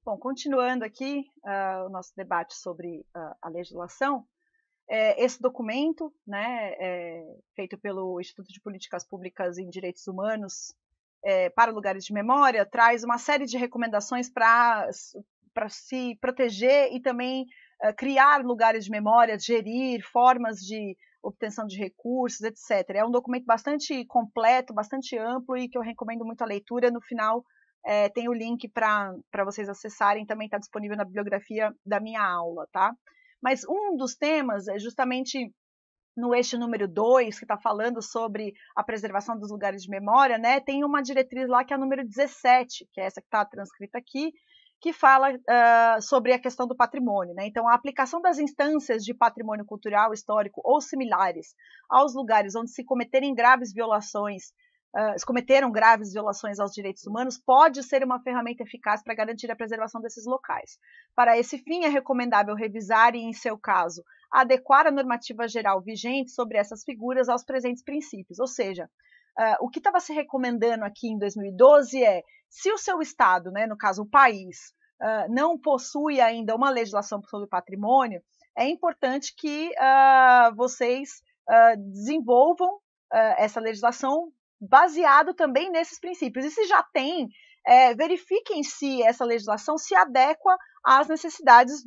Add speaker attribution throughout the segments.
Speaker 1: Bom, continuando aqui o nosso debate sobre a legislação, esse documento, né, feito pelo Instituto de Políticas Públicas em Direitos Humanos para lugares de memória, traz uma série de recomendações para se proteger e também criar lugares de memória, gerir formas de obtenção de recursos, etc. É um documento bastante completo, bastante amplo e que eu recomendo muito a leitura. No final, tem o link para vocês acessarem, também está disponível na bibliografia da minha aula, tá? Mas um dos temas é justamente no eixo número 2, que está falando sobre a preservação dos lugares de memória, né? Tem uma diretriz lá que é a número 17, que é essa que está transcrita aqui, que fala sobre a questão do patrimônio, né? Então, a aplicação das instâncias de patrimônio cultural, histórico ou similares aos lugares onde se cometeram graves violações aos direitos humanos, pode ser uma ferramenta eficaz para garantir a preservação desses locais. Para esse fim, é recomendável revisar e, em seu caso, adequar a normativa geral vigente sobre essas figuras aos presentes princípios. Ou seja, o que estava se recomendando aqui em 2012 é, se o seu estado, né, no caso o país, não possui ainda uma legislação sobre patrimônio, é importante que vocês desenvolvam essa legislação baseado também nesses princípios. E se já tem, verifiquem se essa legislação se adequa às necessidades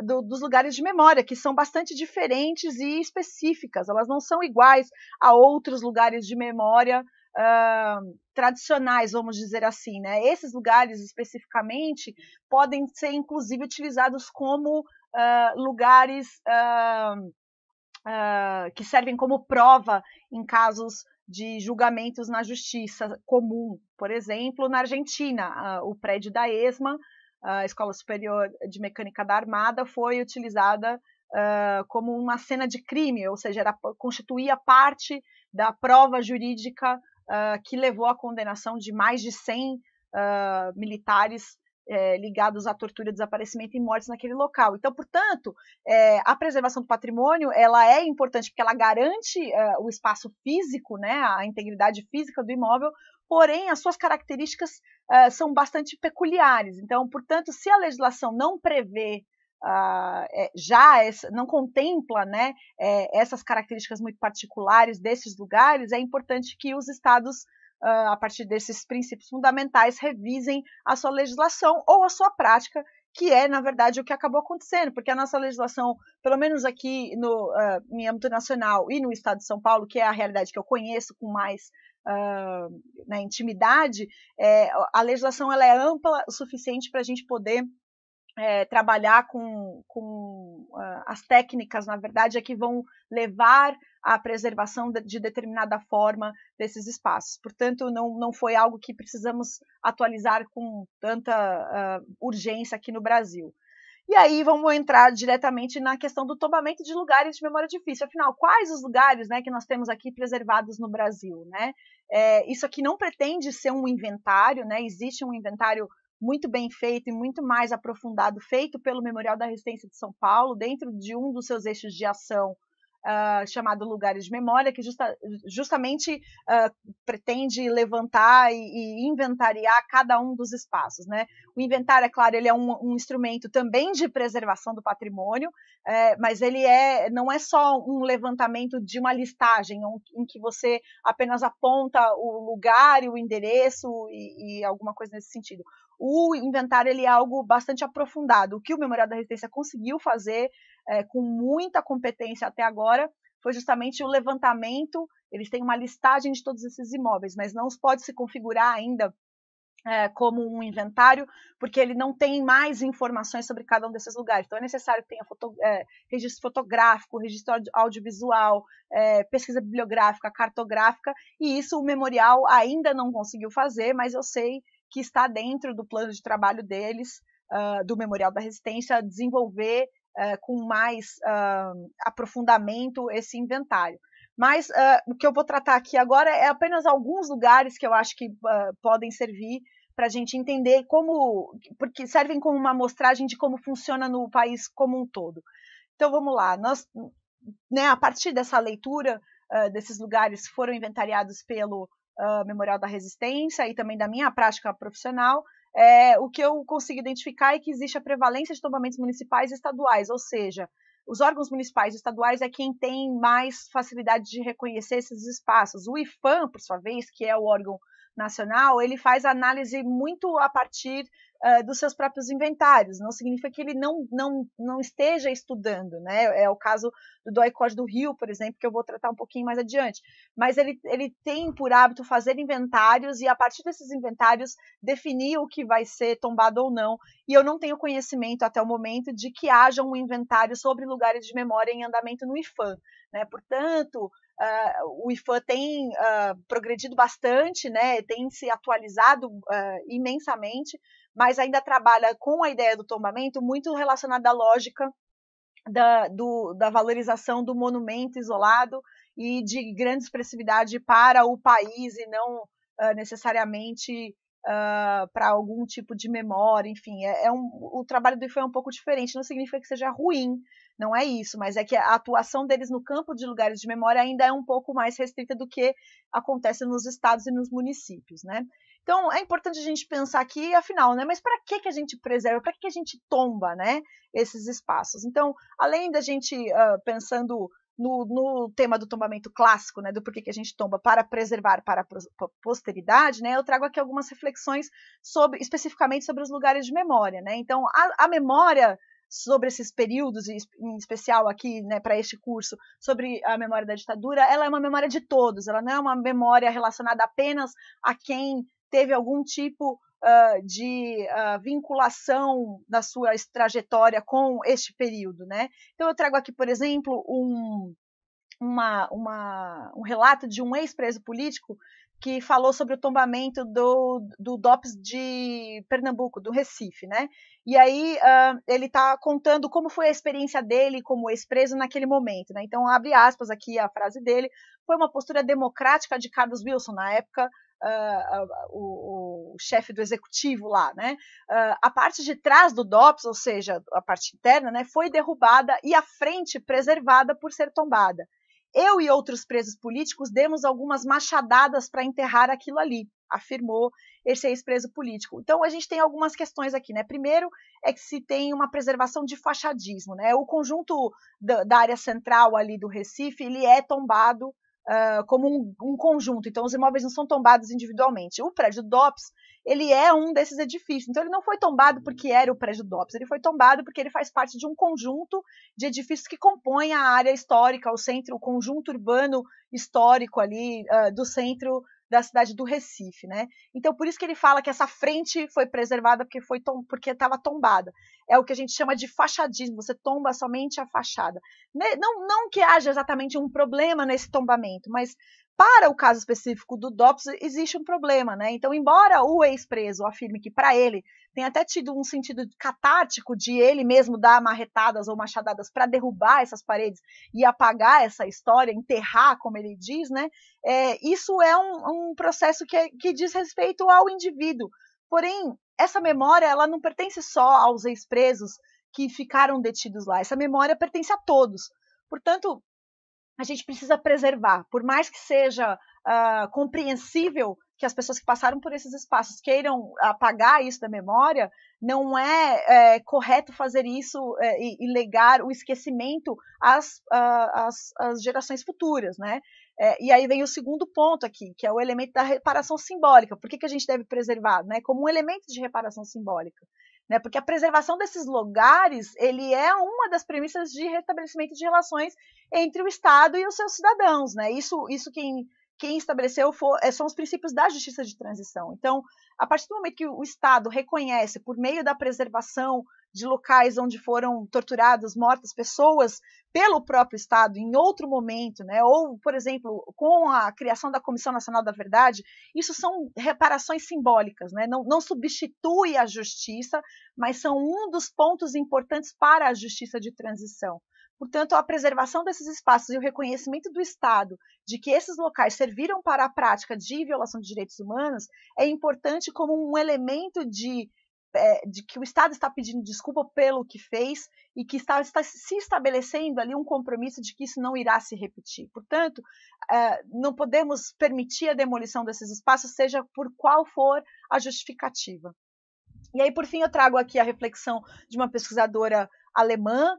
Speaker 1: dos lugares de memória, que são bastante diferentes e específicas. Elas não são iguais a outros lugares de memória tradicionais, vamos dizer assim, né? Esses lugares especificamente podem ser, inclusive, utilizados como lugares que servem como prova em casos de julgamentos na justiça comum. Por exemplo, na Argentina, o prédio da ESMA, a Escola Superior de Mecânica da Armada, foi utilizada como uma cena de crime, ou seja, constituía parte da prova jurídica que levou à condenação de mais de 100 militares ligados à tortura, desaparecimento e mortes naquele local. Então, portanto, a preservação do patrimônio ela é importante porque ela garante o espaço físico, né, a integridade física do imóvel, porém as suas características são bastante peculiares. Então, portanto, se a legislação não prevê não contempla, né, essas características muito particulares desses lugares, é importante que os estados a partir desses princípios fundamentais, revisem a sua legislação ou a sua prática, que é, na verdade, o que acabou acontecendo, porque a nossa legislação, pelo menos aqui em âmbito nacional e no estado de São Paulo, que é a realidade que eu conheço com mais na intimidade, a legislação ela é ampla o suficiente para a gente poder trabalhar com as técnicas, na verdade, que vão levar à preservação de determinada forma desses espaços. Portanto, não foi algo que precisamos atualizar com tanta urgência aqui no Brasil. E aí vamos entrar diretamente na questão do tombamento de lugares de memória difícil. Afinal, quais os lugares, né, que nós temos aqui preservados no Brasil, né? Isso aqui não pretende ser um inventário, né? Existe um inventário muito bem feito e muito mais aprofundado, feito pelo Memorial da Resistência de São Paulo, dentro de um dos seus eixos de ação, chamado Lugares de Memória, que justamente pretende levantar e inventariar cada um dos espaços, né? O inventário, é claro, ele é um instrumento também de preservação do patrimônio, mas ele não é só um levantamento de uma listagem em que você apenas aponta o lugar e o endereço e alguma coisa nesse sentido. O inventário ele é algo bastante aprofundado. O que o Memorial da Resistência conseguiu fazer com muita competência até agora foi justamente o levantamento. Eles têm uma listagem de todos esses imóveis, mas não pode se configurar ainda como um inventário, porque ele não tem mais informações sobre cada um desses lugares. Então, é necessário que tenha registro fotográfico, registro audiovisual, pesquisa bibliográfica, cartográfica, e isso o Memorial ainda não conseguiu fazer, mas eu sei que está dentro do plano de trabalho deles, do Memorial da Resistência, desenvolver com mais aprofundamento esse inventário. Mas o que eu vou tratar aqui agora é apenas alguns lugares que eu acho que podem servir para a gente entender porque servem como uma amostragem de como funciona no país como um todo. Então vamos lá, a partir dessa leitura desses lugares foram inventariados pelo Memorial da Resistência e também da minha prática profissional, o que eu consigo identificar é que existe a prevalência de tombamentos municipais e estaduais, ou seja, os órgãos municipais e estaduais é quem tem mais facilidade de reconhecer esses espaços. O IPHAN, por sua vez, que é o órgão nacional, ele faz análise muito a partir dos seus próprios inventários, não significa que ele não esteja estudando, né? É o caso do DOI-CODE do Rio, por exemplo, que eu vou tratar um pouquinho mais adiante, mas ele tem por hábito fazer inventários e a partir desses inventários definir o que vai ser tombado ou não, e eu não tenho conhecimento até o momento de que haja um inventário sobre lugares de memória em andamento no IPHAN, né? Portanto, o IPHAN tem progredido bastante, né? Tem se atualizado imensamente, mas ainda trabalha com a ideia do tombamento muito relacionada à lógica da valorização do monumento isolado e de grande expressividade para o país e não necessariamente para algum tipo de memória, enfim, o trabalho do IFAM é um pouco diferente, não significa que seja ruim, não é isso, mas é que a atuação deles no campo de lugares de memória ainda é um pouco mais restrita do que acontece nos estados e nos municípios, né? Então, é importante a gente pensar aqui, afinal, né? Mas para que a gente preserva, para que a gente tomba, né? Esses espaços. Então, além da gente pensando no tema do tombamento clássico, né, do porquê que a gente tomba para preservar para a posteridade, né, eu trago aqui algumas reflexões especificamente sobre os lugares de memória, né. Então, a memória sobre esses períodos, em especial aqui, né, para este curso, sobre a memória da ditadura, ela é uma memória de todos, ela não é uma memória relacionada apenas a quem teve algum tipo de vinculação da sua trajetória com este período, né? Então eu trago aqui, por exemplo, um relato de um ex-preso político que falou sobre o tombamento do DOPS de Pernambuco, do Recife, né? E aí ele está contando como foi a experiência dele como ex-preso naquele momento, né? Então, abre aspas aqui a frase dele, foi uma postura democrática de Carlos Wilson, na época, o chefe do executivo lá, né? A parte de trás do DOPS, ou seja, a parte interna, né, foi derrubada e a frente preservada por ser tombada. Eu e outros presos políticos demos algumas machadadas para enterrar aquilo ali, afirmou esse ex-preso político. Então, a gente tem algumas questões aqui, né? Primeiro é que se tem uma preservação de fachadismo, né? O conjunto da área central ali do Recife, ele é tombado como um conjunto, então os imóveis não são tombados individualmente. O prédio DOPS, ele é um desses edifícios, então ele não foi tombado porque era o prédio DOPS, ele foi tombado porque ele faz parte de um conjunto de edifícios que compõem a área histórica, o centro, o conjunto urbano histórico ali do centro da cidade do Recife, né? Então, por isso que ele fala que essa frente foi preservada porque estava tombada. É o que a gente chama de fachadismo, você tomba somente a fachada. Não que haja exatamente um problema nesse tombamento, mas para o caso específico do DOPS existe um problema, né? Então, embora o ex-preso afirme que para ele tem até tido um sentido catártico de ele mesmo dar marretadas ou machadadas para derrubar essas paredes e apagar essa história, enterrar, como ele diz, né? Isso é um processo que diz respeito ao indivíduo. Porém, essa memória ela não pertence só aos ex-presos que ficaram detidos lá. Essa memória pertence a todos. Portanto, a gente precisa preservar, por mais que seja compreensível que as pessoas que passaram por esses espaços queiram apagar isso da memória, não é correto fazer isso e legar o esquecimento às gerações futuras, né? E aí vem o segundo ponto aqui, que é o elemento da reparação simbólica. Por que a gente deve preservar? Né? Como um elemento de reparação simbólica. Né? Porque a preservação desses lugares, ele é uma das premissas de restabelecimento de relações entre o Estado e os seus cidadãos. Né? Isso quem estabeleceu são os princípios da justiça de transição. Então, a partir do momento que o Estado reconhece, por meio da preservação de locais onde foram torturadas, mortas pessoas pelo próprio Estado em outro momento, né? Ou, por exemplo, com a criação da Comissão Nacional da Verdade, isso são reparações simbólicas, né? Não substitui a justiça, mas são um dos pontos importantes para a justiça de transição. Portanto, a preservação desses espaços e o reconhecimento do Estado de que esses locais serviram para a prática de violação de direitos humanos é importante como um elemento de que o Estado está pedindo desculpa pelo que fez e que está se estabelecendo ali um compromisso de que isso não irá se repetir. Portanto, não podemos permitir a demolição desses espaços, seja por qual for a justificativa. E aí, por fim, eu trago aqui a reflexão de uma pesquisadora alemã,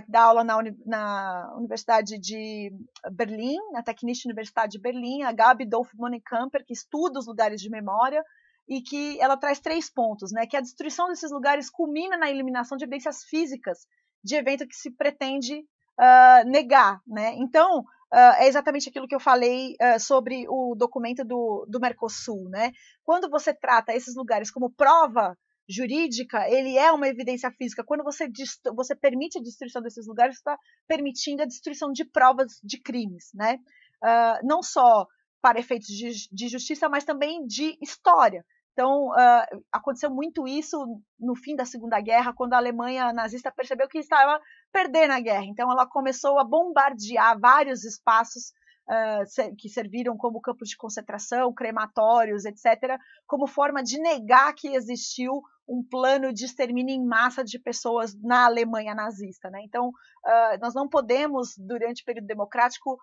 Speaker 1: que dá aula na Universidade de Berlim, na Technische Universität de Berlim, a Gabi Dolf-Monenkamper, que estuda os lugares de memória, e que ela traz 3 pontos, né? Que a destruição desses lugares culmina na eliminação de evidências físicas de evento que se pretende negar, né? Então, é exatamente aquilo que eu falei sobre o documento do Mercosul, né? Quando você trata esses lugares como prova jurídica, ele é uma evidência física. Quando você permite a destruição desses lugares, você está permitindo a destruição de provas de crimes, né? Não só para efeitos de justiça, mas também de história. Então, aconteceu muito isso no fim da Segunda Guerra, quando a Alemanha nazista percebeu que estava perdendo a guerra. Então, ela começou a bombardear vários espaços que serviram como campos de concentração, crematórios, etc., como forma de negar que existiu um plano de extermínio em massa de pessoas na Alemanha nazista, né? Então, nós não podemos, durante o período democrático,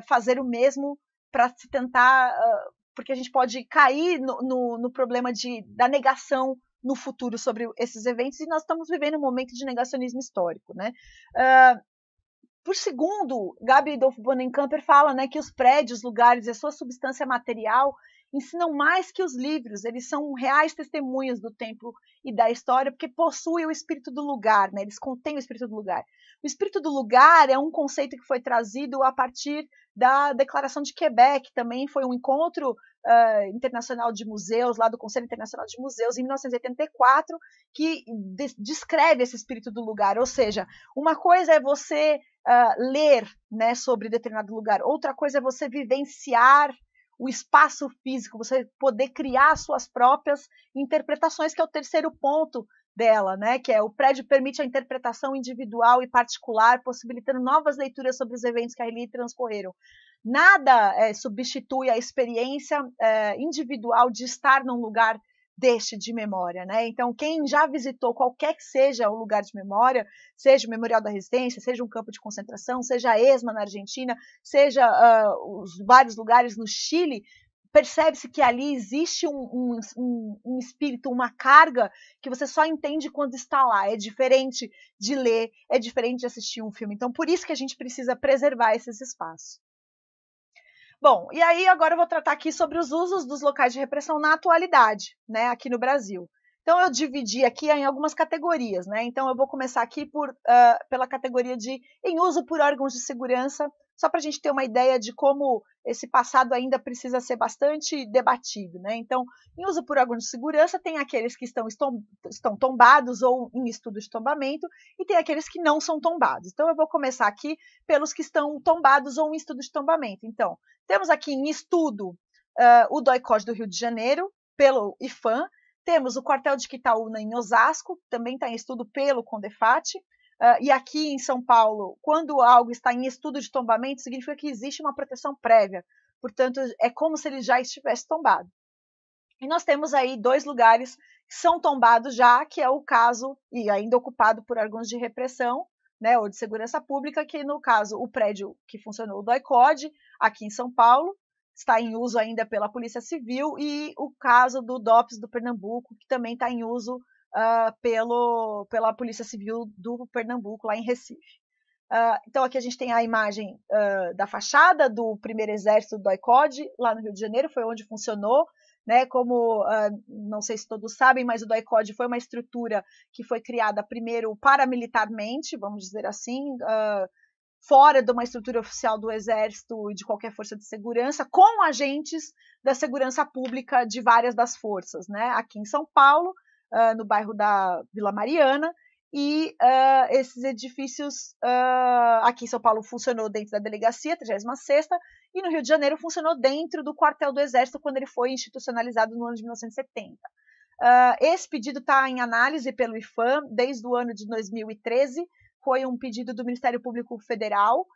Speaker 1: fazer o mesmo para se tentar, porque a gente pode cair no problema da negação no futuro sobre esses eventos, e nós estamos vivendo um momento de negacionismo histórico, né? Por segundo, Gabi Dolf-Monenkamper fala, né, que os prédios, lugares e a sua substância material ensinam mais que os livros, eles são reais testemunhas do tempo e da história, porque possuem o espírito do lugar, né, eles contêm o espírito do lugar. O espírito do lugar é um conceito que foi trazido a partir da Declaração de Quebec, também foi um encontro internacional de museus, lá do Conselho Internacional de Museus, em 1984, que descreve esse espírito do lugar, ou seja, uma coisa é você ler, né, sobre determinado lugar, outra coisa é você vivenciar o espaço físico, você poder criar suas próprias interpretações, que é o terceiro ponto dela, né, que é o prédio permite a interpretação individual e particular, possibilitando novas leituras sobre os eventos que ali transcorreram. Nada substitui a experiência individual de estar num lugar deste de memória, né? Então, quem já visitou qualquer que seja o lugar de memória, seja o Memorial da Resistência, seja um campo de concentração, seja a ESMA na Argentina, seja os vários lugares no Chile, percebe-se que ali existe um espírito, uma carga que você só entende quando está lá. É diferente de ler, é diferente de assistir um filme. Então, por isso que a gente precisa preservar esses espaços. Bom, e aí agora eu vou tratar aqui sobre os usos dos locais de repressão na atualidade, né, aqui no Brasil. Então eu dividi aqui em algumas categorias, né? Então eu vou começar aqui pela categoria de em uso por órgãos de segurança, só para a gente ter uma ideia de como esse passado ainda precisa ser bastante debatido, né? Então, em uso por órgãos de segurança, tem aqueles que estão tombados ou em estudo de tombamento, e tem aqueles que não são tombados. Então eu vou começar aqui pelos que estão tombados ou em estudo de tombamento. Então, temos aqui em estudo o DOI-CODE do Rio de Janeiro, pelo IPHAN. Temos o quartel de Quitaúna em Osasco, também está em estudo pelo CONDEFAT. E aqui em São Paulo, quando algo está em estudo de tombamento, significa que existe uma proteção prévia. Portanto, é como se ele já estivesse tombado. E nós temos aí 2 lugares que são tombados já, que é o caso, e ainda ocupado por órgãos de repressão, né, ou de segurança pública, que no caso o prédio que funcionou o DOI-CODE, aqui em São Paulo, está em uso ainda pela Polícia Civil, e o caso do DOPS do Pernambuco, que também está em uso pela Polícia Civil do Pernambuco, lá em Recife. Então aqui a gente tem a imagem da fachada do primeiro exército do DOI-CODE, lá no Rio de Janeiro, foi onde funcionou, né, como não sei se todos sabem, mas o DOI-CODE foi uma estrutura que foi criada primeiro paramilitarmente, vamos dizer assim, fora de uma estrutura oficial do Exército e de qualquer força de segurança, com agentes da segurança pública de várias das forças, né, aqui em São Paulo, no bairro da Vila Mariana, e esses edifícios aqui em São Paulo funcionou dentro da delegacia 36ª, e no Rio de Janeiro funcionou dentro do quartel do Exército quando ele foi institucionalizado no ano de 1970. Esse pedido está em análise pelo IPHAN desde o ano de 2013, foi um pedido do Ministério Público Federal,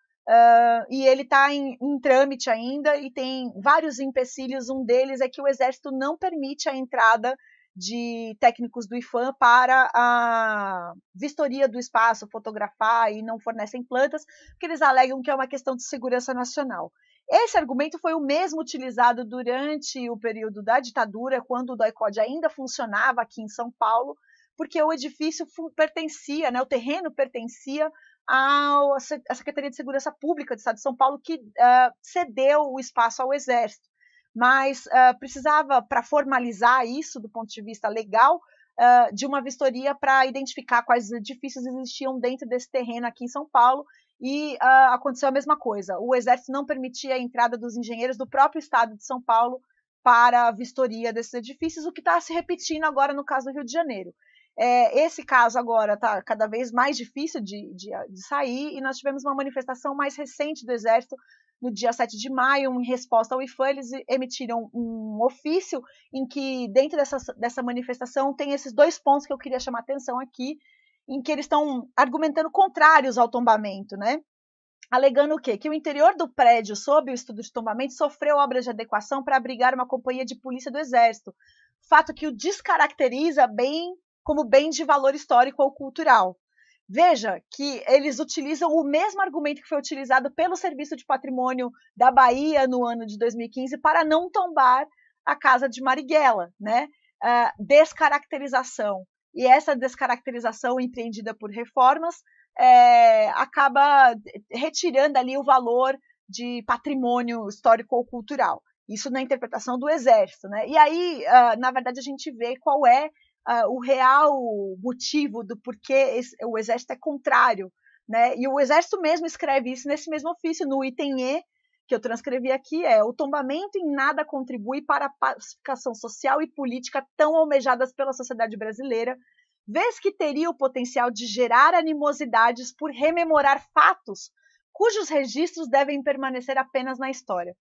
Speaker 1: e ele está em trâmite ainda e tem vários empecilhos. Um deles é que o Exército não permite a entrada de técnicos do IPHAN para a vistoria do espaço, fotografar, e não fornecem plantas, porque eles alegam que é uma questão de segurança nacional. Esse argumento foi o mesmo utilizado durante o período da ditadura, quando o DOI-CODE ainda funcionava aqui em São Paulo, porque o edifício pertencia, né, o terreno pertencia à Secretaria de Segurança Pública do Estado de São Paulo, que cedeu o espaço ao Exército. Mas precisava, para formalizar isso do ponto de vista legal, de uma vistoria para identificar quais edifícios existiam dentro desse terreno aqui em São Paulo, e aconteceu a mesma coisa. O Exército não permitia a entrada dos engenheiros do próprio Estado de São Paulo para a vistoria desses edifícios, o que está se repetindo agora no caso do Rio de Janeiro. Esse caso agora está cada vez mais difícil de sair, e nós tivemos uma manifestação mais recente do Exército no dia 7 de maio, em resposta ao IFAM. Eles emitiram um ofício em que, dentro dessa manifestação, tem esses dois pontos que eu queria chamar a atenção aqui, em que eles estão argumentando contrários ao tombamento, né? Alegando o quê? Que o interior do prédio, sob o estudo de tombamento, sofreu obras de adequação para abrigar uma companhia de polícia do Exército, fato que o descaracteriza como bem de valor histórico ou cultural. Veja que eles utilizam o mesmo argumento que foi utilizado pelo Serviço de Patrimônio da Bahia no ano de 2015 para não tombar a casa de Marighella, né? Descaracterização. E essa descaracterização empreendida por reformas acaba retirando ali o valor de patrimônio histórico ou cultural. Isso na interpretação do Exército, né? E aí, na verdade, a gente vê qual é o real motivo do porquê o Exército é contrário, né? E o Exército mesmo escreve isso nesse mesmo ofício, no item E, que eu transcrevi aqui, o tombamento em nada contribui para a pacificação social e política tão almejadas pela sociedade brasileira, vez que teria o potencial de gerar animosidades por rememorar fatos cujos registros devem permanecer apenas na história.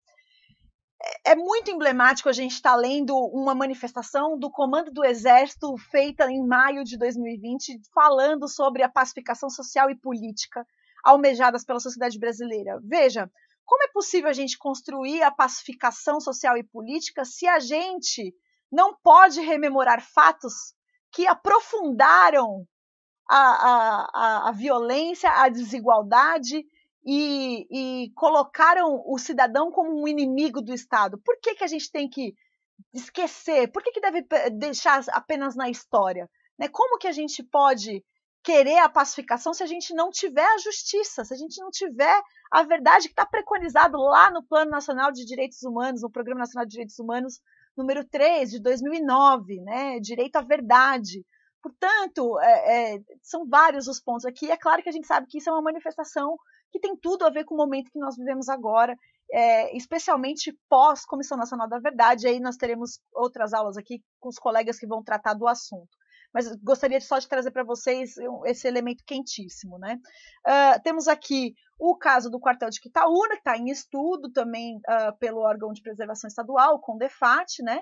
Speaker 1: É muito emblemático a gente estar lendo uma manifestação do Comando do Exército feita em maio de 2020, falando sobre a pacificação social e política almejadas pela sociedade brasileira. Veja, como é possível a gente construir a pacificação social e política se a gente não pode rememorar fatos que aprofundaram a violência, a desigualdade e colocaram o cidadão como um inimigo do Estado? Por que a gente tem que esquecer? Por que deve deixar apenas na história? Né? Como que a gente pode querer a pacificação se a gente não tiver a justiça, se a gente não tiver a verdade que está preconizado lá no Plano Nacional de Direitos Humanos, no Programa Nacional de Direitos Humanos, número 3, de 2009, né? Direito à verdade. Portanto, são vários os pontos aqui. É claro que a gente sabe que isso é uma manifestação que tem tudo a ver com o momento que nós vivemos agora, especialmente pós-Comissão Nacional da Verdade. Aí nós teremos outras aulas aqui com os colegas que vão tratar do assunto. Mas gostaria só de trazer para vocês esse elemento quentíssimo, né? Temos aqui o caso do quartel de Quitaúna, que está em estudo também pelo órgão de preservação estadual, o CONDEFAT, né?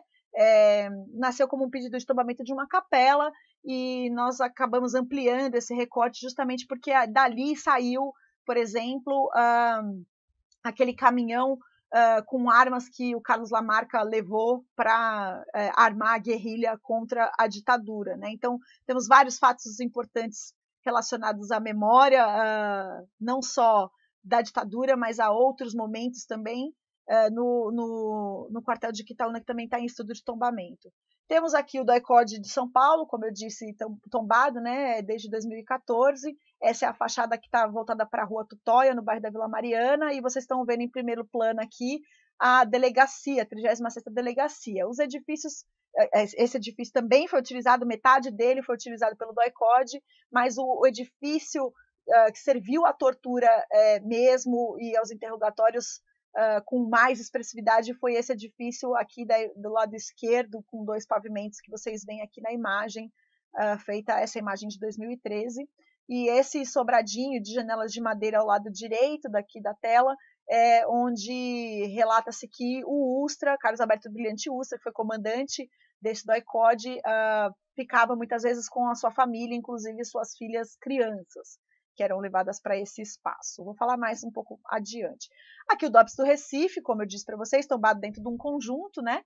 Speaker 1: Nasceu como um pedido de tombamento de uma capela, e nós acabamos ampliando esse recorte justamente porque dali saiu, por exemplo, aquele caminhão com armas que o Carlos Lamarca levou para armar a guerrilha contra a ditadura, né? Então, temos vários fatos importantes relacionados à memória, não só da ditadura, mas a outros momentos também, no quartel de Quitaúna, que também está em estudo de tombamento. Temos aqui o DOI-CODE de São Paulo, como eu disse, tombado, né, desde 2014. Essa é a fachada que está voltada para a Rua Tutóia, no bairro da Vila Mariana, e vocês estão vendo em primeiro plano aqui a delegacia, a 36ª Delegacia. Os edifícios, esse edifício também foi utilizado, metade dele foi utilizado pelo DOI-CODE, mas o edifício que serviu à tortura mesmo e aos interrogatórios com mais expressividade foi esse edifício aqui do lado esquerdo, com 2 pavimentos que vocês veem aqui na imagem, feita essa imagem de 2013. E esse sobradinho de janelas de madeira ao lado direito daqui da tela, onde relata-se que o Ustra, Carlos Alberto Brilhante Ustra, que foi comandante desse DOI-CODE, ficava muitas vezes com a sua família, inclusive suas filhas crianças, que eram levadas para esse espaço. Vou falar mais um pouco adiante. Aqui o DOPS do Recife, como eu disse para vocês, tombado dentro de um conjunto, né?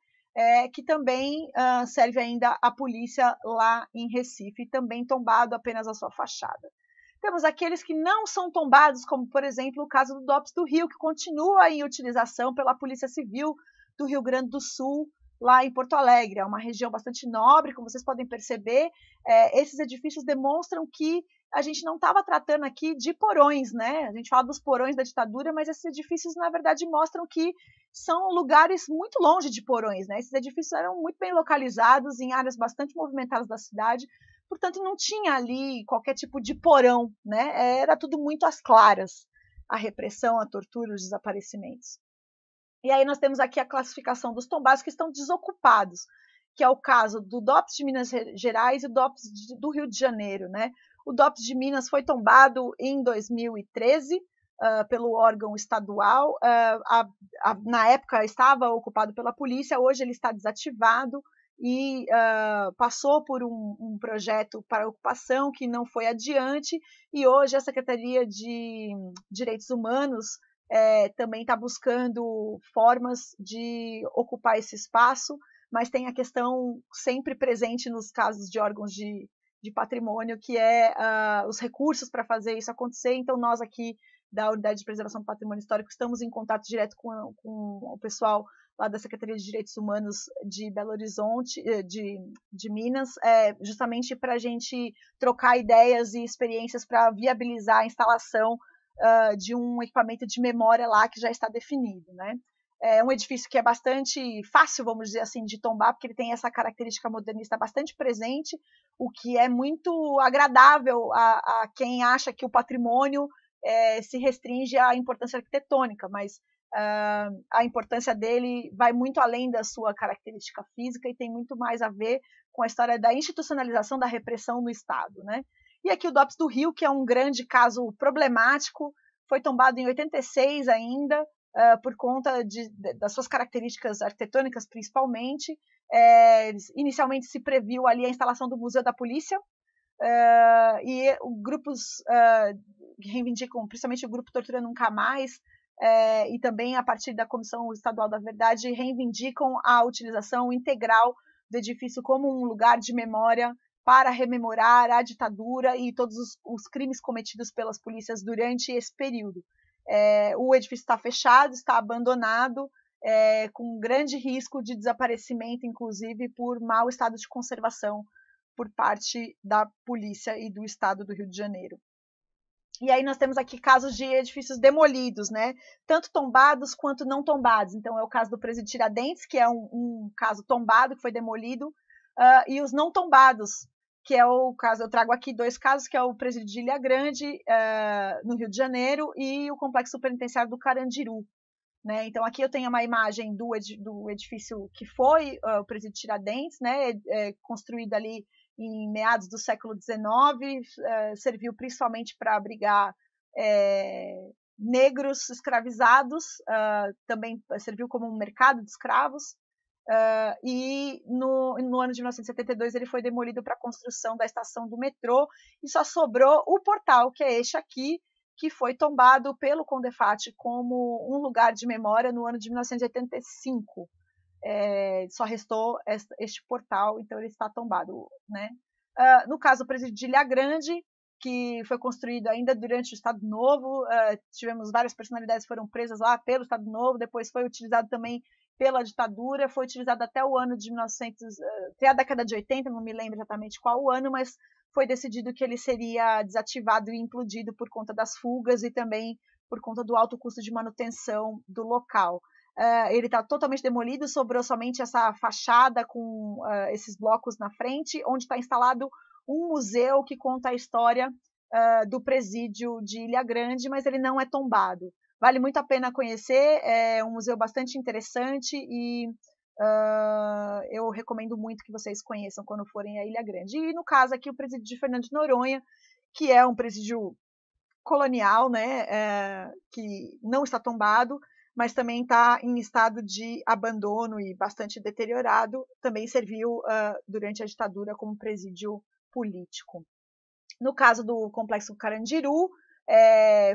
Speaker 1: Que também serve ainda a polícia lá em Recife, também tombado apenas a sua fachada. Temos aqueles que não são tombados, como, por exemplo, o caso do DOPS do Rio, que continua em utilização pela Polícia Civil do Rio Grande do Sul, lá em Porto Alegre. É uma região bastante nobre, como vocês podem perceber. Esses edifícios demonstram que a gente não estava tratando aqui de porões, né? A gente fala dos porões da ditadura, mas esses edifícios, na verdade, mostram que são lugares muito longe de porões, né? Esses edifícios eram muito bem localizados em áreas bastante movimentadas da cidade, portanto, não tinha ali qualquer tipo de porão, né? Era tudo muito às claras, a repressão, a tortura, os desaparecimentos. E aí nós temos aqui a classificação dos tombados que estão desocupados, que é o caso do DOPS de Minas Gerais e do DOPS do Rio de Janeiro, né? O DOPS de Minas foi tombado em 2013 pelo órgão estadual. Na época estava ocupado pela polícia, hoje ele está desativado e passou por um projeto para ocupação que não foi adiante, e hoje a Secretaria de Direitos Humanos também está buscando formas de ocupar esse espaço, mas tem a questão sempre presente nos casos de órgãos de patrimônio, que é os recursos para fazer isso acontecer. Então, nós aqui da Unidade de Preservação do Patrimônio Histórico estamos em contato direto com o pessoal lá da Secretaria de Direitos Humanos de Belo Horizonte, de Minas, justamente para a gente trocar ideias e experiências para viabilizar a instalação de um equipamento de memória lá que já está definido, né? É um edifício que é bastante fácil, vamos dizer assim, de tombar, porque ele tem essa característica modernista bastante presente, o que é muito agradável a quem acha que o patrimônio se restringe à importância arquitetônica, mas a importância dele vai muito além da sua característica física e tem muito mais a ver com a história da institucionalização da repressão no Estado, né? E aqui o DOPS do Rio, que é um grande caso problemático, foi tombado em 86 ainda, por conta das suas características arquitetônicas, principalmente. Inicialmente se previu ali a instalação do Museu da Polícia, e grupos que reivindicam, principalmente o Grupo Tortura Nunca Mais, e também a partir da Comissão Estadual da Verdade, reivindicam a utilização integral do edifício como um lugar de memória para rememorar a ditadura e todos os crimes cometidos pelas polícias durante esse período. O edifício está fechado, está abandonado, com grande risco de desaparecimento, inclusive por mau estado de conservação por parte da polícia e do Estado do Rio de Janeiro. E aí nós temos aqui casos de edifícios demolidos, né? Tanto tombados quanto não tombados. Então é o caso do Presídio Tiradentes, que é um caso tombado, que foi demolido, e os não tombados, que é o caso, eu trago aqui dois casos, que é o Presídio de Ilha Grande, no Rio de Janeiro, e o Complexo Penitenciário do Carandiru. Né? Então aqui eu tenho uma imagem do edifício que foi o Presídio Tiradentes, né? Construído ali em meados do século XIX, serviu principalmente para abrigar negros escravizados, também serviu como um mercado de escravos, e no ano de 1972 ele foi demolido para a construção da estação do metrô, e só sobrou o portal, que é este aqui, que foi tombado pelo Condefat como um lugar de memória no ano de 1985. Só restou este portal, então ele está tombado, né? No caso, o Presídio de Ilha Grande, que foi construído ainda durante o Estado Novo, tivemos várias personalidades que foram presas lá pelo Estado Novo, depois foi utilizado também pela ditadura, foi utilizado até o ano de 1900, até a década de 80, não me lembro exatamente qual o ano, mas foi decidido que ele seria desativado e implodido por conta das fugas e também por conta do alto custo de manutenção do local. Ele está totalmente demolido, sobrou somente essa fachada com esses blocos na frente, onde está instalado um museu que conta a história do presídio de Ilha Grande, mas ele não é tombado. Vale muito a pena conhecer, é um museu bastante interessante e eu recomendo muito que vocês conheçam quando forem a Ilha Grande. E no caso aqui o presídio de Fernando de Noronha, que é um presídio colonial, né, que não está tombado, mas também está em estado de abandono e bastante deteriorado, também serviu durante a ditadura como presídio político. No caso do Complexo Carandiru,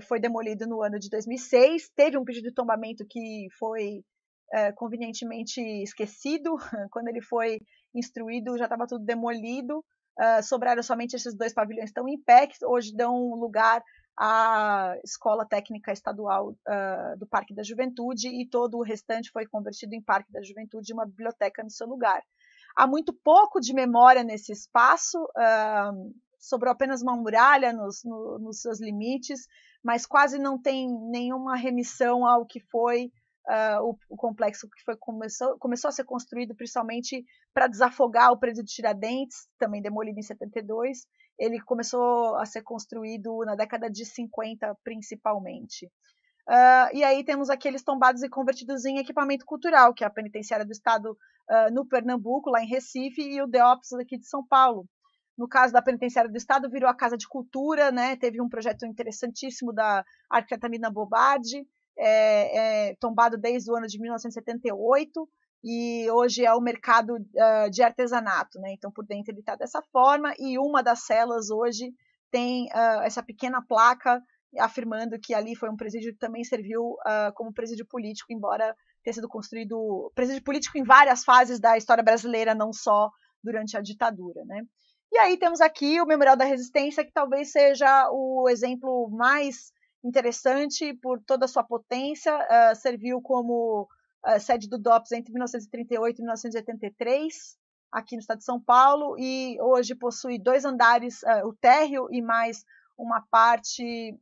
Speaker 1: foi demolido no ano de 2006, teve um pedido de tombamento que foi convenientemente esquecido, quando ele foi instruído já estava tudo demolido, sobraram somente esses 2 pavilhões que estão em pé, que hoje dão lugar à Escola Técnica Estadual do Parque da Juventude, e todo o restante foi convertido em Parque da Juventude e uma biblioteca no seu lugar. Há muito pouco de memória nesse espaço, sobrou apenas uma muralha nos seus limites, mas quase não tem nenhuma remissão ao que foi o complexo que começou a ser construído principalmente para desafogar o presídio de Tiradentes, também demolido em 72. Ele começou a ser construído na década de 50, principalmente. E aí temos aqueles tombados e convertidos em equipamento cultural, que é a Penitenciária do Estado no Pernambuco, lá em Recife, e o DEOPS aqui de São Paulo. No caso da Penitenciária do Estado, virou a Casa de Cultura, né? Teve um projeto interessantíssimo da arquiteta Mina Bobardi, tombado desde o ano de 1978, e hoje é o mercado de artesanato, né? Então, por dentro ele está dessa forma, e uma das celas hoje tem essa pequena placa afirmando que ali foi um presídio que também serviu como presídio político, embora tenha sido construído presídio político em várias fases da história brasileira, não só durante a ditadura, né? E aí temos aqui o Memorial da Resistência, que talvez seja o exemplo mais interessante por toda a sua potência, serviu como sede do DOPS entre 1938 e 1983, aqui no estado de São Paulo, e hoje possui 2 andares, o térreo e mais uma parte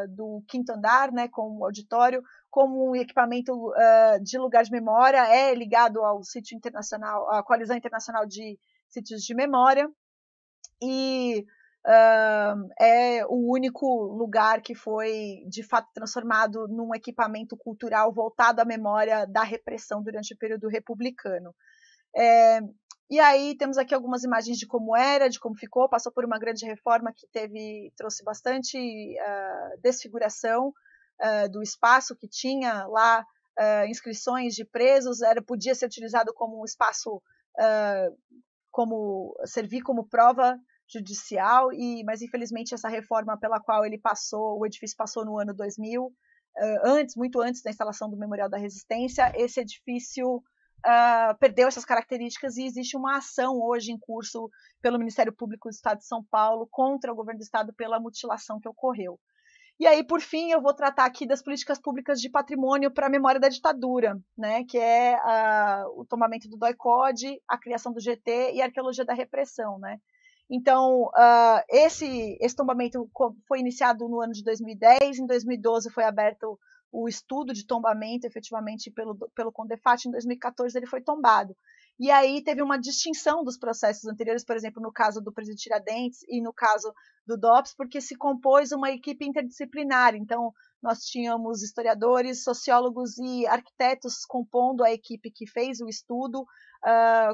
Speaker 1: do 5º andar, né, com o auditório, como um equipamento de lugar de memória, é ligado ao sítio internacional, à Coalizão Internacional de Sítios de Memória, e é o único lugar que foi, de fato, transformado num equipamento cultural voltado à memória da repressão durante o período republicano. E aí temos aqui algumas imagens de como era, de como ficou, passou por uma grande reforma que trouxe bastante desfiguração do espaço, que tinha lá inscrições de presos, podia ser utilizado como um espaço, servir como prova judicial, mas infelizmente essa reforma pela qual o edifício passou no ano 2000, muito antes da instalação do Memorial da Resistência, esse edifício perdeu essas características, e existe uma ação hoje em curso pelo Ministério Público do Estado de São Paulo contra o governo do estado pela mutilação que ocorreu. E aí, por fim, eu vou tratar aqui das políticas públicas de patrimônio para a memória da ditadura, né, que é o tombamento do DOI-CODE, a criação do GT e a arqueologia da repressão, né. Então, esse tombamento foi iniciado no ano de 2010, em 2012 foi aberto o estudo de tombamento, efetivamente, pelo CONDEFAT, em 2014 ele foi tombado. E aí teve uma distinção dos processos anteriores, por exemplo, no caso do presídio Tiradentes e no caso do DOPS, porque se compôs uma equipe interdisciplinar. Então, nós tínhamos historiadores, sociólogos e arquitetos compondo a equipe que fez o estudo,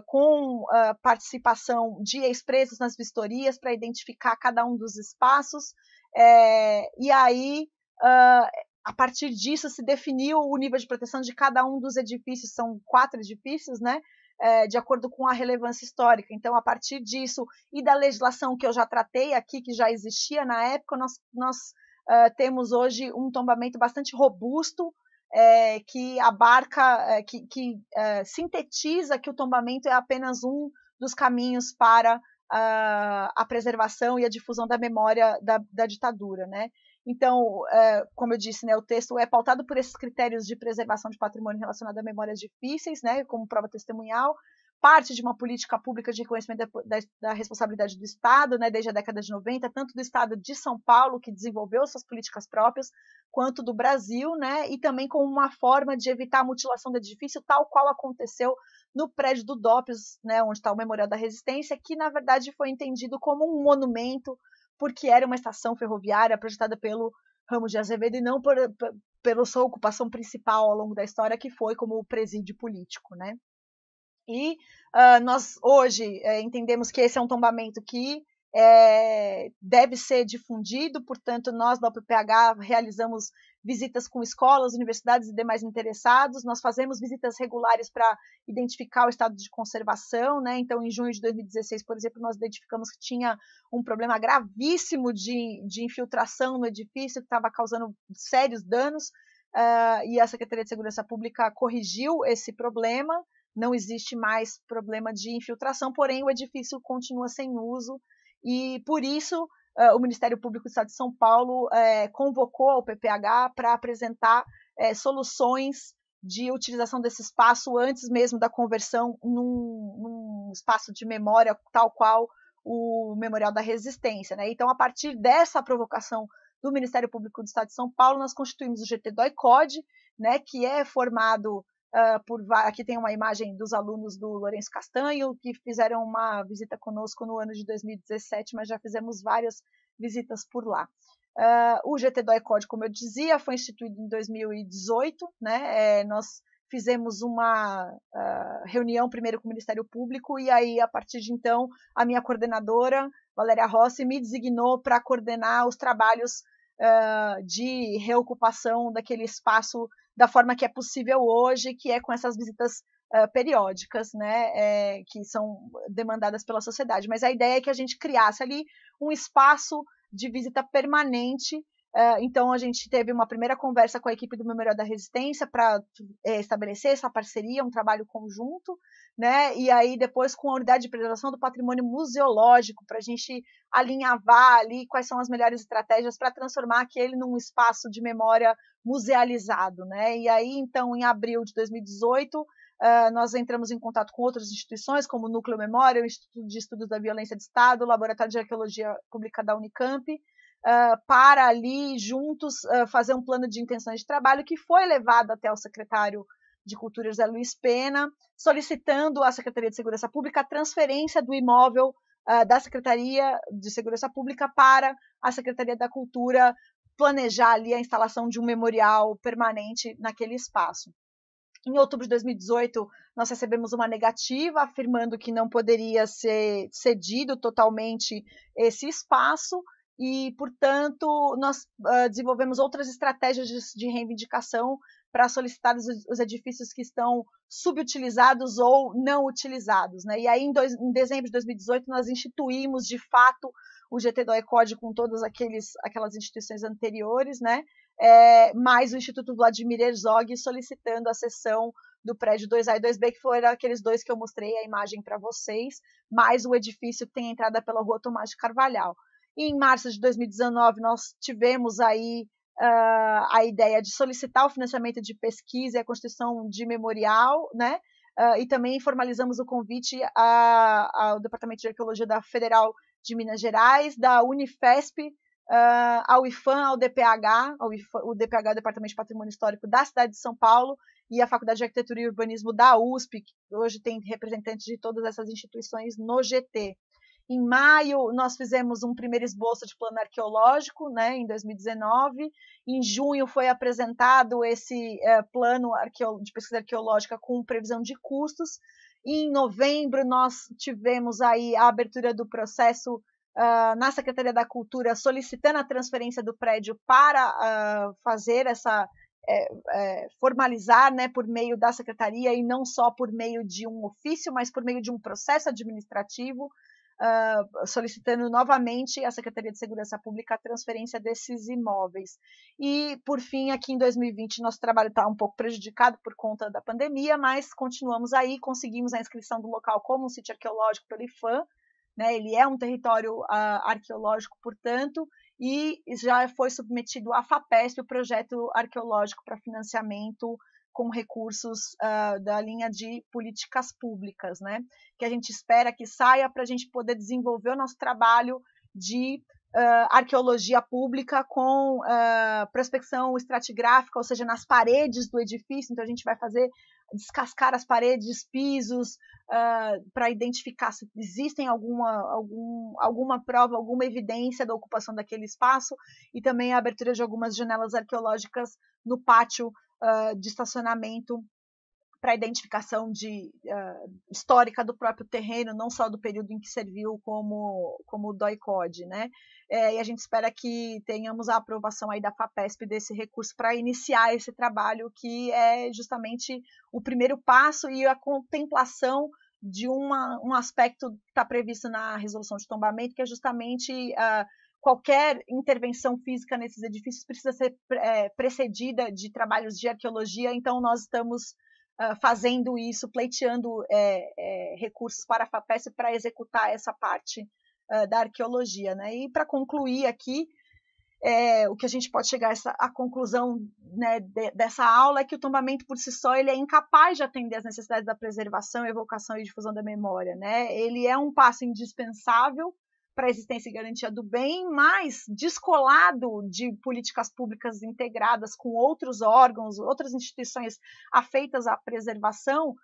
Speaker 1: com participação de ex-presos nas vistorias para identificar cada um dos espaços, e aí, a partir disso, se definiu o nível de proteção de cada um dos edifícios, são 4 edifícios, né, de acordo com a relevância histórica. Então, a partir disso e da legislação que eu já tratei aqui, que já existia na época, nós temos hoje um tombamento bastante robusto, que abarca, que sintetiza que o tombamento é apenas um dos caminhos para a preservação e a difusão da memória da ditadura, né? Então, como eu disse, né, o texto é pautado por esses critérios de preservação de patrimônio relacionado a memórias difíceis, né, como prova testemunhal, parte de uma política pública de reconhecimento da responsabilidade do Estado, né, desde a década de 90, tanto do Estado de São Paulo, que desenvolveu suas políticas próprias, quanto do Brasil, né, e também como uma forma de evitar a mutilação do edifício, tal qual aconteceu no prédio do DOPS, né, onde está o Memorial da Resistência, que na verdade foi entendido como um monumento, porque era uma estação ferroviária projetada pelo Ramos de Azevedo e não pela sua ocupação principal ao longo da história, que foi como o presídio político, né? E nós hoje entendemos que esse é um tombamento que deve ser difundido, portanto, nós da UPPH realizamos visitas com escolas, universidades e demais interessados, nós fazemos visitas regulares para identificar o estado de conservação, né? Então, em junho de 2016, por exemplo, nós identificamos que tinha um problema gravíssimo de infiltração no edifício, que estava causando sérios danos, e a Secretaria de Segurança Pública corrigiu esse problema, não existe mais problema de infiltração, porém o edifício continua sem uso e por isso o Ministério Público do Estado de São Paulo convocou ao PPH para apresentar soluções de utilização desse espaço antes mesmo da conversão num espaço de memória tal qual o Memorial da Resistência, né? Então, a partir dessa provocação do Ministério Público do Estado de São Paulo, nós constituímos o GT DOI-CODE, né, que é formado aqui tem uma imagem dos alunos do Lourenço Castanho, que fizeram uma visita conosco no ano de 2017, mas já fizemos várias visitas por lá. O GT DOI-CODE, como eu dizia, foi instituído em 2018, né? Nós fizemos uma reunião primeiro com o Ministério Público e aí, a partir de então, a minha coordenadora, Valéria Rossi, me designou para coordenar os trabalhos de reocupação daquele espaço da forma que é possível hoje, que é com essas visitas periódicas, né, que são demandadas pela sociedade. Mas a ideia é que a gente criasse ali um espaço de visita permanente. Então, a gente teve uma primeira conversa com a equipe do Memorial da Resistência para estabelecer essa parceria, um trabalho conjunto, né? E aí, depois, com a Unidade de Preservação do Patrimônio Museológico, para a gente alinhavar ali quais são as melhores estratégias para transformar aquele num espaço de memória musealizado, né? E aí, então, em abril de 2018, nós entramos em contato com outras instituições, como o Núcleo Memória, o Instituto de Estudos da Violência de Estado, o Laboratório de Arqueologia Pública da Unicamp, para ali, juntos, fazer um plano de intenções de trabalho que foi levado até o secretário de Cultura, José Luiz Pena, solicitando à Secretaria de Segurança Pública a transferência do imóvel da Secretaria de Segurança Pública para a Secretaria da Cultura planejar ali a instalação de um memorial permanente naquele espaço. Em outubro de 2018, nós recebemos uma negativa afirmando que não poderia ser cedido totalmente esse espaço e, portanto, nós desenvolvemos outras estratégias de reivindicação para solicitar os edifícios que estão subutilizados ou não utilizados, né? E aí, em dezembro de 2018, nós instituímos, de fato, o GT DOI-CODE com todas aquelas instituições anteriores, né? Mais o Instituto Vladimir Herzog solicitando a cessão do prédio 2A e 2B, que foram aqueles dois que eu mostrei a imagem para vocês, mais o edifício que tem entrada pela Rua Tomás de Carvalhal. E em março de 2019, nós tivemos aí a ideia de solicitar o financiamento de pesquisa e a constituição de memorial, né? E também formalizamos o convite ao Departamento de Arqueologia da Federal de Minas Gerais, da Unifesp, ao IFAM, ao DPH, o DPH, Departamento de Patrimônio Histórico da cidade de São Paulo, e a Faculdade de Arquitetura e Urbanismo da USP, que hoje tem representantes de todas essas instituições no GT. Em maio, nós fizemos um primeiro esboço de plano arqueológico, né, em 2019. Em junho, foi apresentado esse plano de pesquisa arqueológica com previsão de custos. E em novembro, nós tivemos aí a abertura do processo na Secretaria da Cultura, solicitando a transferência do prédio para fazer essa formalizar, né, por meio da Secretaria e não só por meio de um ofício, mas por meio de um processo administrativo, solicitando novamente à Secretaria de Segurança Pública a transferência desses imóveis. E, por fim, aqui em 2020, nosso trabalho está um pouco prejudicado por conta da pandemia, mas continuamos aí, conseguimos a inscrição do local como um sítio arqueológico pelo IFAM, né? Ele é um território arqueológico, portanto, e já foi submetido à FAPESP, o projeto arqueológico para financiamento com recursos da linha de políticas públicas, né? Que a gente espera que saia para a gente poder desenvolver o nosso trabalho de arqueologia pública com prospecção estratigráfica, ou seja, nas paredes do edifício. Então, a gente vai descascar as paredes, pisos, para identificar se existem alguma prova, alguma evidência da ocupação daquele espaço, e também a abertura de algumas janelas arqueológicas no pátio de estacionamento para identificação histórica do próprio terreno, não só do período em que serviu como DOI-CODE, né? E a gente espera que tenhamos a aprovação aí da FAPESP desse recurso para iniciar esse trabalho, que é justamente o primeiro passo e a contemplação de um aspecto que está previsto na resolução de tombamento, que é justamente qualquer intervenção física nesses edifícios precisa ser precedida de trabalhos de arqueologia. Então, nós estamos fazendo isso, pleiteando recursos para a FAPESP para executar essa parte da arqueologia, né? E para concluir aqui, o que a gente pode chegar à conclusão, né, dessa aula é que o tombamento por si só ele é incapaz de atender às necessidades da preservação, evocação e difusão da memória, né? Ele é um passo indispensável para a existência e garantia do bem, mas descolado de políticas públicas integradas com outros órgãos, outras instituições afeitas à preservação,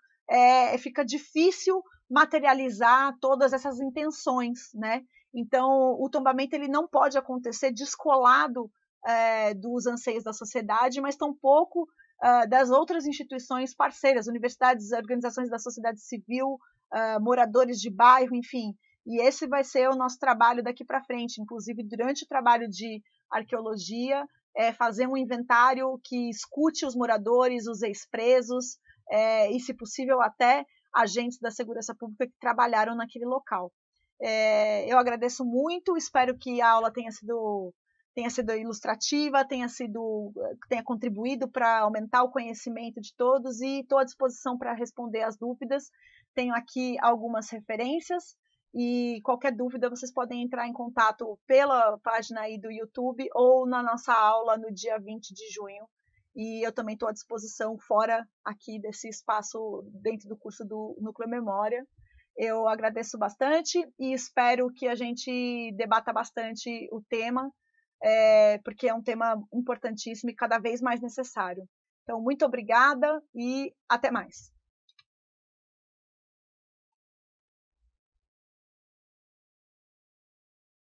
Speaker 1: fica difícil materializar todas essas intenções, né? Então, o tombamento ele não pode acontecer descolado dos anseios da sociedade, mas tampouco das outras instituições parceiras, universidades, organizações da sociedade civil, moradores de bairro, enfim. E esse vai ser o nosso trabalho daqui para frente, inclusive durante o trabalho de arqueologia, fazer um inventário que escute os moradores, os ex-presos, e, se possível, até agentes da segurança pública que trabalharam naquele local. Eu agradeço muito, espero que a aula tenha sido ilustrativa, tenha contribuído para aumentar o conhecimento de todos e estou à disposição para responder as dúvidas. Tenho aqui algumas referências e qualquer dúvida vocês podem entrar em contato pela página aí do YouTube ou na nossa aula no dia 20 de junho. E eu também estou à disposição fora aqui desse espaço dentro do curso do Núcleo Memória. Eu agradeço bastante e espero que a gente debata bastante o tema, porque é um tema importantíssimo e cada vez mais necessário. Então, muito obrigada e até mais.